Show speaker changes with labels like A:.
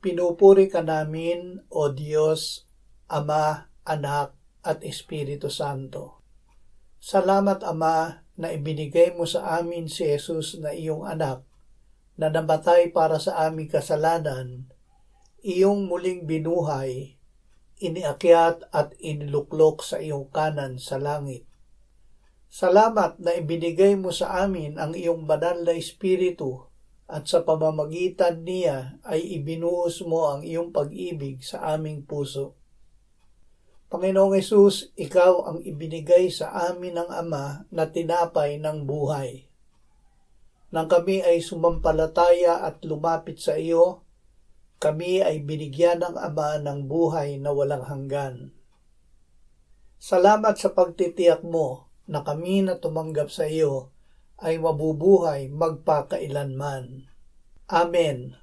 A: Pinupuri ka namin, O Diyos, Ama, Anak, at Espiritu Santo. Salamat, Ama, na ibinigay mo sa amin si Jesus na iyong anak, na namatay para sa aming kasalanan, iyong muling binuhay, iniakyat at iniluklok sa iyong kanan sa langit. Salamat na ibinigay mo sa amin ang iyong banal na Espiritu at sa pamamagitan niya ay ibinuhos mo ang iyong pag-ibig sa aming puso. Panginoong Hesus, ikaw ang ibinigay sa amin ng Ama na tinapay ng buhay. Nang kami ay sumampalataya at lumapit sa iyo, kami ay binigyan ng Ama ng buhay na walang hanggan. Salamat sa pagtitiyak mo na kami na tumanggap sa iyo ay mabubuhay magpakailanman. Amen.